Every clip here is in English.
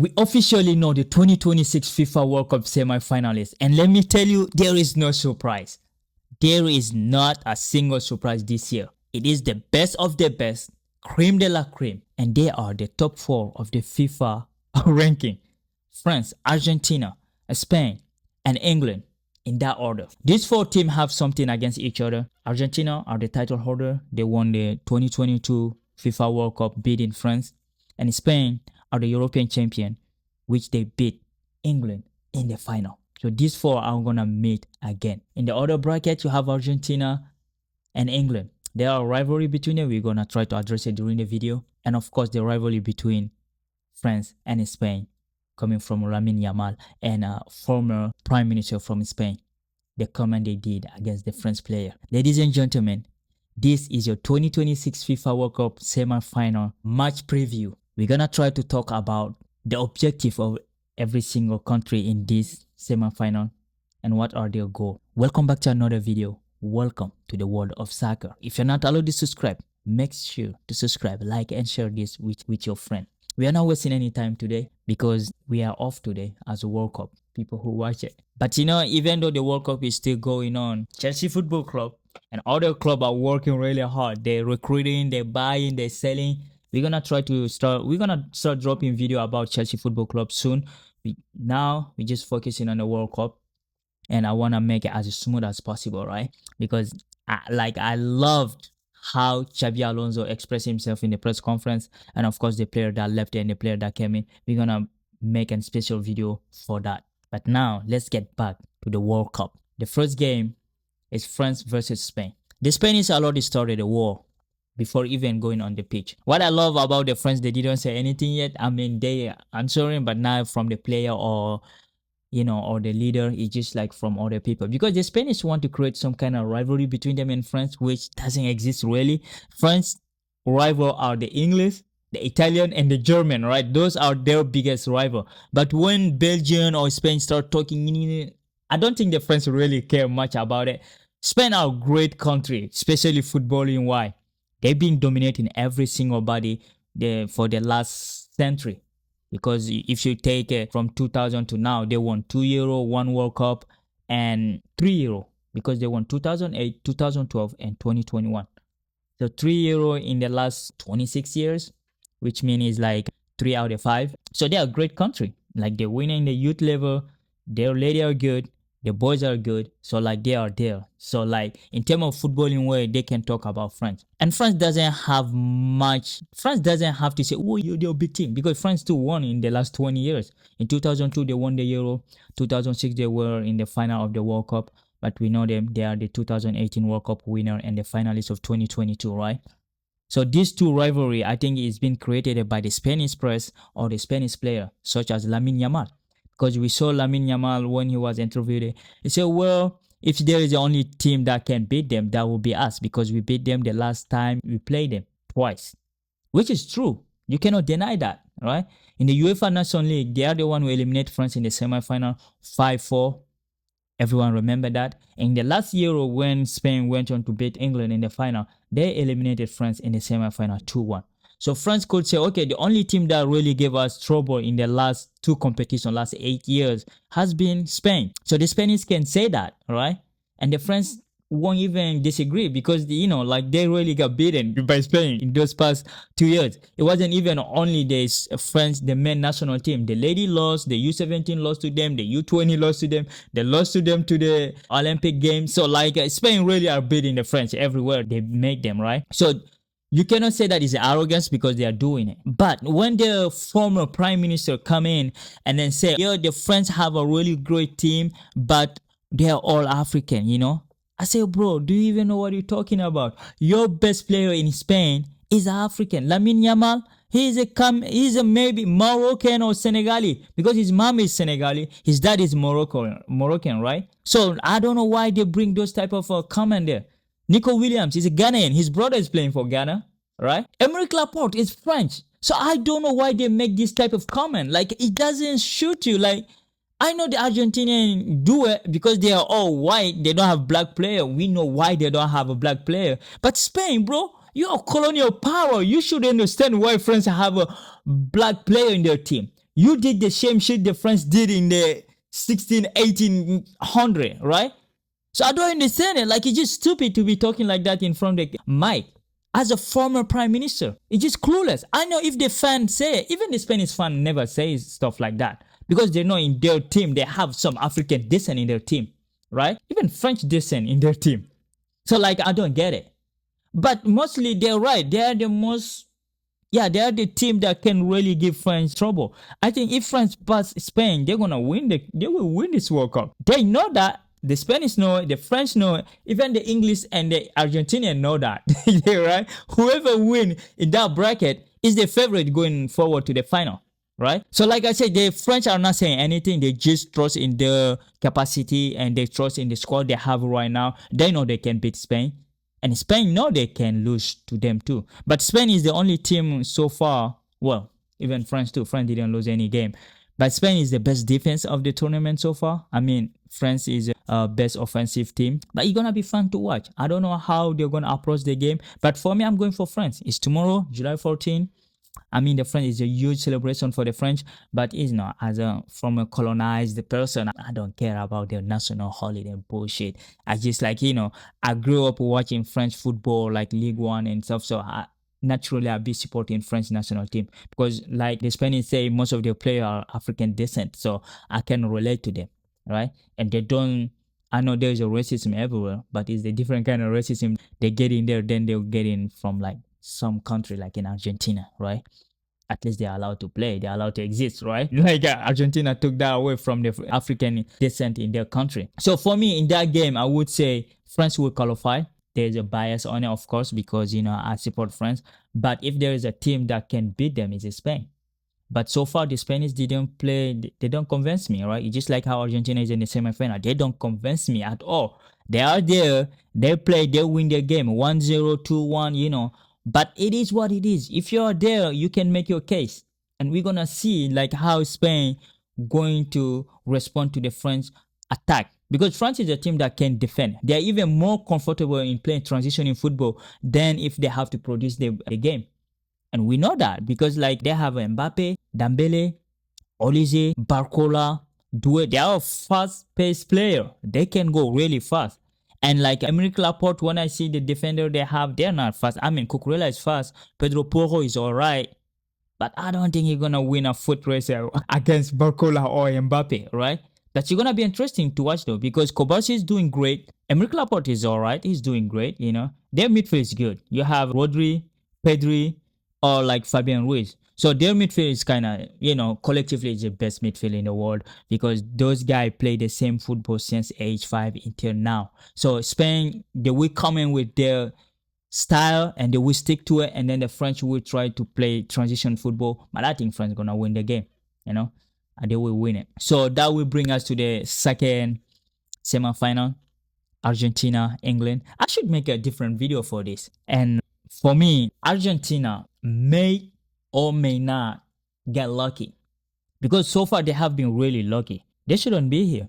We officially know the 2026 FIFA World Cup semi-finalists, and let me tell you, there is no surprise. There is not a single surprise this year. It is the best of the best, cream de la cream, and they are the top 4 of the FIFA ranking. France, Argentina, Spain, and England in that order. These 4 teams have something against each other. Argentina are the title holder. They won the 2022 FIFA World Cup, beating France, and Spain are the European champion, which they beat England in the final. So these 4 are gonna meet again. In the other bracket, you have Argentina and England. There are rivalry between them. We're gonna try to address it during the video. And of course, the rivalry between France and Spain, coming from Lamine Yamal and a former prime minister from Spain. The comment they did against the French player. Ladies and gentlemen, this is your 2026 FIFA World Cup semi-final match preview. We're gonna try to talk about the objective of every single country in this semi-final and what are their goals. Welcome back to another video. Welcome to the world of soccer. If you're not allowed to subscribe, make sure to subscribe, like, and share this with your friend. We are not wasting any time today because we are off today as a World Cup, people who watch it. But you know, even though the World Cup is still going on, Chelsea Football Club and other clubs are working really hard. They're recruiting, they're buying, they're selling. We're gonna start dropping video about Chelsea Football Club soon. Now we're just focusing on the World Cup, and I wanna make it as smooth as possible, right? Because I loved how Xabi Alonso expressed himself in the press conference, and of course the player that left and the player that came in. We're gonna make a special video for that. But now let's get back to the World Cup. The first game is France versus Spain. The Spanish already started the war before even going on the pitch. What I love about the French, they didn't say anything yet. I mean, they are answering, but now from the player or or the leader, it's just like from other people. Because the Spanish want to create some kind of rivalry between them and France, which doesn't exist really. France rival are the English, the Italian, and the German, right? Those are their biggest rival. But when Belgium or Spain start talking, I don't think the French really care much about it. Spain are a great country, especially footballing wise. They've been dominating every single body for the last century. Because if you take it from 2000 to now, they won 2 Euro, 1 World Cup, and 3 Euro. Because they won 2008, 2012, and 2021. So 3 Euro in the last 26 years, which means it's like 3 out of 5. So they're a great country. Like they're winning the youth level, their ladies are good, the boys are good, so like they are there. So like in terms of footballing way, they can talk about France. And France doesn't have much. France doesn't have to say, oh, you're a big team, because France too won in the last 20 years. In 2002, they won the Euro. 2006, they were in the final of the World Cup. But we know them. They are the 2018 World Cup winner and the finalists of 2022, right? So these two rivalry, I think, is being created by the Spanish press or the Spanish player, such as Lamine Yamal. Because we saw Lamine Yamal when he was interviewed. He said, well, if there is the only team that can beat them, that will be us, because we beat them the last time we played them twice. Which is true. You cannot deny that, right? In the UEFA Nations League, they are the one who eliminated France in the semi-final 5-4. Everyone remember that. In the last Euro, when Spain went on to beat England in the final, they eliminated France in the semi-final 2-1. So France could say, okay, the only team that really gave us trouble in the last 2 competitions, last 8 years, has been Spain. So the Spanish can say that, right? And the French won't even disagree, because like they really got beaten by Spain in those past 2 years. It wasn't even only the French, the men national team. The lady lost, the U17 lost to them, the U20 lost to them, they lost to them to the Olympic Games. So like Spain really are beating the French everywhere they make them, right? So you cannot say that is arrogance, because they are doing it. But when the former prime minister come in and then say, yo, the French have a really great team, but they are all African, I say, bro, do you even know what you're talking about? Your best player in Spain is African. Lamine Yamal, he's a maybe Moroccan or Senegalese, because his mom is Senegalese, his dad is Moroccan, right? So I don't know why they bring those type of comment there. Nico Williams is a Ghanaian. His brother is playing for Ghana, right? Emerick Laporte is French. So I don't know why they make this type of comment. Like, it doesn't shoot you. Like, I know the Argentinians do it because they are all white. They don't have black player. We know why they don't have a black player. But Spain, bro, you're a colonial power. You should understand why France have a black player in their team. You did the same shit the French did in the 16, 1800, right? So I don't understand it. Like, it's just stupid to be talking like that in front of the mic. As a former prime minister, it's just clueless. I know if the fans say, even the Spanish fan never says stuff like that because they know in their team they have some African descent in their team, right? Even French descent in their team. So like, I don't get it. But mostly they're right. They are the most, yeah, they are the team that can really give France trouble. I think if France pass Spain, they're gonna win they will win this World Cup. They know that. The Spanish know it, the French know it, even the English and the Argentinian know that. Yeah, right? Whoever win in that bracket is the favorite going forward to the final, right? So like I said, the French are not saying anything. They just trust in their capacity and they trust in the squad they have right now. They know they can beat Spain. And Spain know they can lose to them too. But Spain is the only team so far, well, even France too. France didn't lose any game. But Spain is the best defense of the tournament so far. I mean, France is best offensive team. But it's going to be fun to watch. I don't know how they're going to approach the game. But for me, I'm going for France. It's tomorrow, July 14. I mean, the French is a huge celebration for the French, but it's not. From a colonized person, I don't care about their national holiday bullshit. I just like, I grew up watching French football, like League One and stuff. So naturally, I'll be supporting French national team because, like the Spanish say, most of their players are African descent. So I can relate to them, right? And they don't. I know there's a racism everywhere, but it's a different kind of racism they get in there than they'll get in from like some country like in Argentina, right? At least they're allowed to play, they're allowed to exist, right? Like Argentina took that away from the African descent in their country. So for me, in that game, I would say France will qualify. There's a bias on it, of course, because I support France. But if there is a team that can beat them, it's Spain. But so far, the Spanish didn't play, they don't convince me, right? It's just like how Argentina is in the semifinal. They don't convince me at all. They are there, they play, they win their game 1-0, 2-1, But it is what it is. If you're there, you can make your case. And we're going to see like how Spain going to respond to the French attack. Because France is a team that can defend. They are even more comfortable in playing transition in football than if they have to produce the game. And we know that because like they have Mbappe, Dembele, Olise, Barcola, Doué. They are a fast-paced player. They can go really fast. And like Emerick Laporte, when I see the defender they have, they're not fast. I mean, Cucurella is fast. Pedro Porro is all right. But I don't think he's going to win a foot race against Barcola or Mbappe, right? That's going to be interesting to watch though because Kobashi is doing great. Emerick Laporte is all right. He's doing great, Their midfield is good. You have Rodri, Pedri, or like Fabian Ruiz. So their midfield is kind of, collectively is the best midfield in the world because those guys play the same football since age 5 until now. So Spain, they will come in with their style and they will stick to it, and then the French will try to play transition football. But I think France gonna win the game, and they will win it. So that will bring us to the second semi-final, Argentina, England. I should make a different video for this. And for me, Argentina may or may not get lucky because so far they have been really lucky. They shouldn't be here.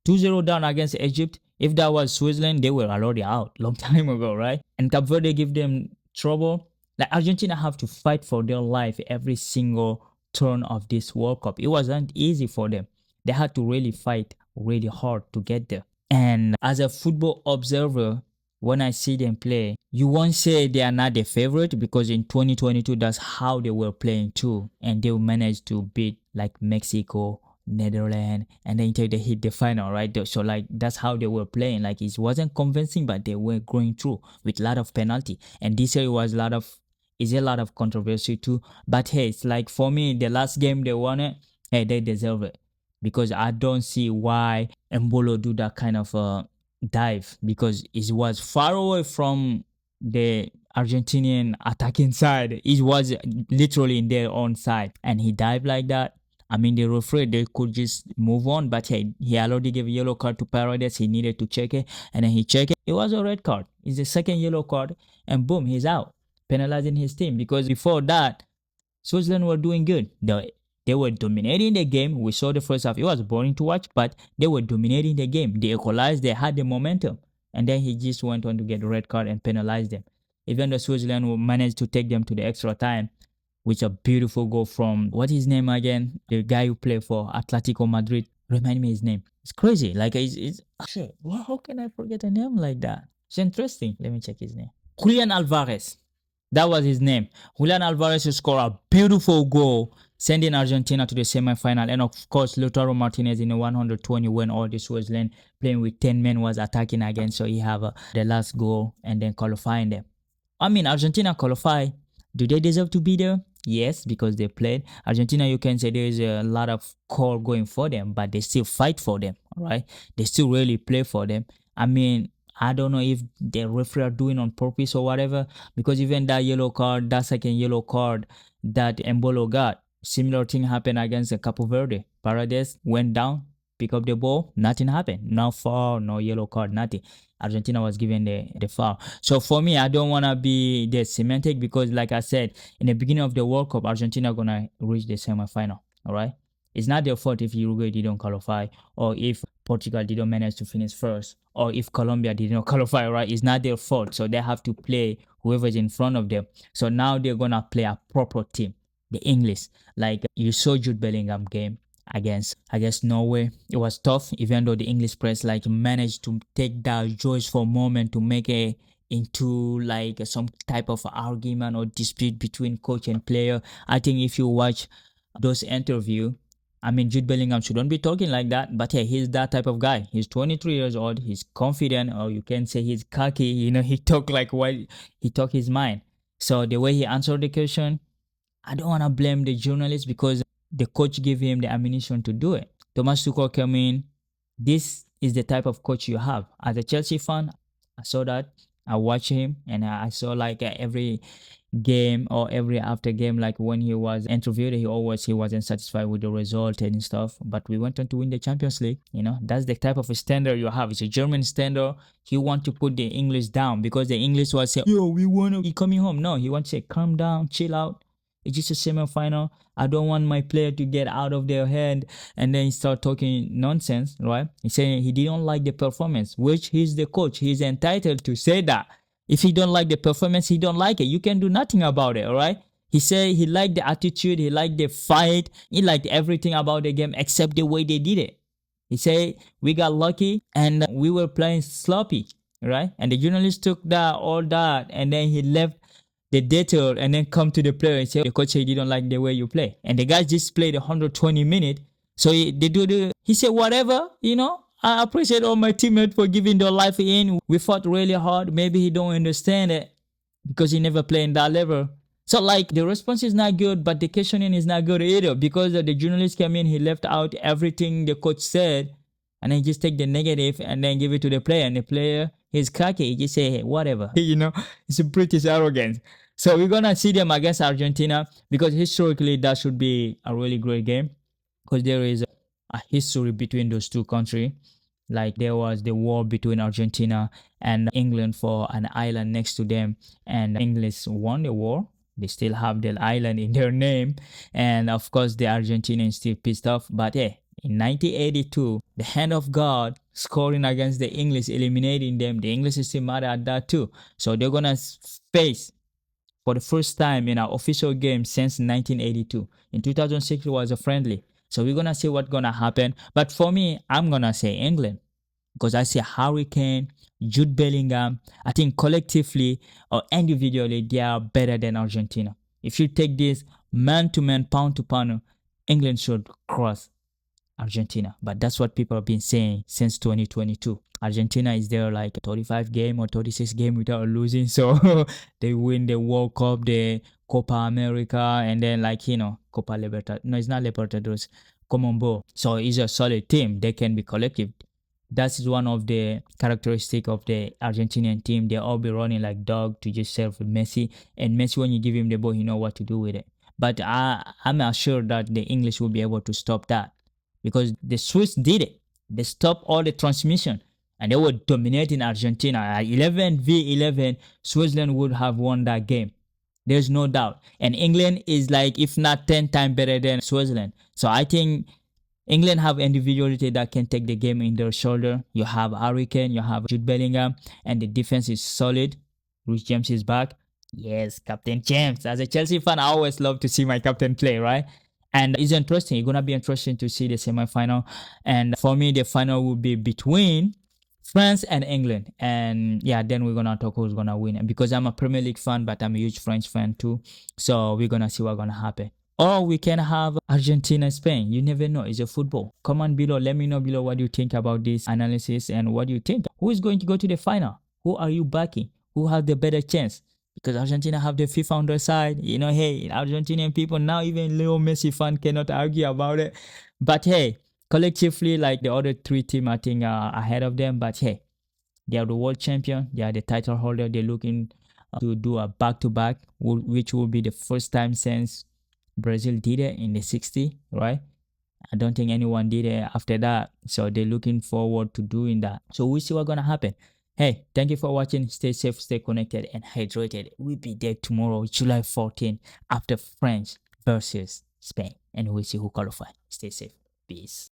2-0 down against Egypt. If that was Switzerland, they were already out long time ago, right? And Cape Verde give them trouble. Like Argentina have to fight for their life every single turn of this World Cup. It wasn't easy for them. They had to really fight really hard to get there. And as a football observer, when I see them play, you won't say they are not the favorite because in 2022, that's how they were playing too. And they managed to beat like Mexico, Netherlands, and then until they hit the final, right? So like that's how they were playing. Like it wasn't convincing, but they were going through with a lot of penalty. And this year was a lot of controversy too. But hey, it's like for me, the last game they won it, hey, they deserve it. Because I don't see why Mbolo do that kind of dive because it was far away from the Argentinian attacking side. It was literally in their own side and he dived like that. I mean, they were afraid they could just move on, but hey, he already gave a yellow card to Paredes. He needed to check it, and then he checked it. It was a red card. It's the second yellow card, and boom, he's out, penalizing his team. Because before that, Switzerland were doing good. They were dominating the game. We saw the first half. It was boring to watch, but they were dominating the game. They equalized. They had the momentum. And then he just went on to get a red card and penalize them. Even though Switzerland managed to take them to the extra time, with a beautiful goal from what is his name again? The guy who played for Atletico Madrid. Remind me his name. It's crazy. Like it's shit. Well, how can I forget a name like that? It's interesting. Let me check his name. Julian Alvarez. That was his name. Julian Alvarez scored a beautiful goal, sending Argentina to the semi-final. And of course, Lautaro Martinez in the 120 when all this was playing with 10 men was attacking again. So he have the last goal and then qualifying them. I mean, Argentina qualify. Do they deserve to be there? Yes, because they played. Argentina, you can say there is a lot of call going for them, but they still fight for them, all right? They still really play for them. I mean, I don't know if the referee are doing on purpose or whatever, because even that yellow card, that second yellow card that Embolo got, similar thing happened against Capo Verde. Paredes went down, pick up the ball, nothing happened. No foul, no yellow card, nothing. Argentina was given the foul. So for me, I don't want to be the semantic because, like I said, in the beginning of the World Cup, Argentina going to reach the semifinal. All right. It's not their fault if Uruguay didn't qualify or if Portugal didn't manage to finish first or if Colombia didn't qualify, right? It's not their fault. So they have to play whoever's in front of them. So now they're going to play a proper team, the English. Like you saw Jude Bellingham game against Norway. It was tough, even though the English press like managed to take that joyful moment to make it into like some type of argument or dispute between coach and player. I think if you watch those interview, I mean Jude Bellingham shouldn't be talking like that, but yeah, he's that type of guy. He's 23 years old. He's confident, or you can say he's cocky. You know, he talk like what he talk his mind. So the way he answered the question, I don't want to blame the journalist because the coach gave him the ammunition to do it. Thomas Tuchel came in. This is the type of coach you have. As a Chelsea fan, I saw that. I watched him and I saw like every game or every after game, like when he was interviewed, he wasn't satisfied with the result and stuff. But we went on to win the Champions League. You know, that's the type of a standard you have. It's a German standard. He want to put the English down because the English was saying, "Yo, we wanna be coming home." No, he wants to say, "Calm down, chill out. It's just a semi-final. I don't want my player to get out of their head and then start talking nonsense," right? He's saying he didn't like the performance, which he's the coach. He's entitled to say that. If he don't like the performance, he don't like it. You can do nothing about it, all right? He said he liked the attitude, he liked the fight, he liked everything about the game except the way they did it. He said we got lucky and we were playing sloppy, right? And the journalist took that all that and then he left the detail and then come to the player and say the coach said he didn't like the way you play. And the guys just played 120 minutes. So he said whatever, you know, I appreciate all my teammates for giving their life in. We fought really hard. Maybe he don't understand it because he never played in that level. So like the response is not good, but the questioning is not good either because the journalist came in, he left out everything the coach said and then just take the negative and then give it to the player. And the player, he's cocky. He just say, hey, whatever. You know, it's a British arrogance. So we're going to see them against Argentina because historically that should be a really great game because there is a history between those two countries. Like there was the war between Argentina and England for an island next to them, and English won the war. They still have the island in their name, and of course the Argentinians still pissed off. But hey, in 1982, the hand of God scoring against the English, eliminating them. The English is still mad at that too. So they're gonna face for the first time in our official game since 1982. In 2006, it was a friendly. So we're gonna see what's gonna happen. But for me, I'm gonna say England because I see Harry Kane, Jude Bellingham. I think collectively or individually, they are better than Argentina. If you take this man to man, pound to pound, England should cross Argentina. But that's what people have been saying since 2022. Argentina is there like 35 game or 36 game without losing. So they win the World Cup, the Copa America, and then like, you know, Copa Libertadores. No, it's not Libertadores. Commonwealth. So it's a solid team. They can be collective. That is one of the characteristic of the Argentinian team. They all be running like dog to just serve Messi. And Messi, when you give him the ball, he know what to do with it. But I'm not sure that the English will be able to stop that because the Swiss did it. They stopped all the transmission and they were dominating Argentina. At 11v11, Switzerland would have won that game. There's no doubt. And England is like, if not 10 times better than Switzerland. So I think England have individuality that can take the game in their shoulder. You have Harry Kane, you have Jude Bellingham, and the defense is solid. Rich James is back. Yes, Captain James. As a Chelsea fan, I always love to see my captain play, right? And it's interesting. It's gonna be interesting to see the semi-final. And for me, the final will be between France and England. And yeah, then we're gonna talk who's gonna win. And because I'm a Premier League fan, but I'm a huge French fan too. So we're gonna see what's gonna happen. Or we can have Argentina, Spain. You never know. It's a football. Comment below. Let me know below what you think about this analysis and what you think. Who is going to go to the final? Who are you backing? Who has the better chance? Because Argentina have the FIFA on their side. You know, hey, Argentinian people now, even Leo Messi fan cannot argue about it. But hey, collectively, like the other three teams, I think are ahead of them. But hey, they are the world champion. They are the title holder. They're looking to do a back-to-back, which will be the first time since Brazil did it in the 60s, right? I don't think anyone did it after that. So they're looking forward to doing that. So we'll see what's gonna happen. Hey, thank you for watching. Stay safe, stay connected, and hydrated. We'll be there tomorrow, July 14th, after France versus Spain. And we'll see who qualifies. Stay safe. Peace.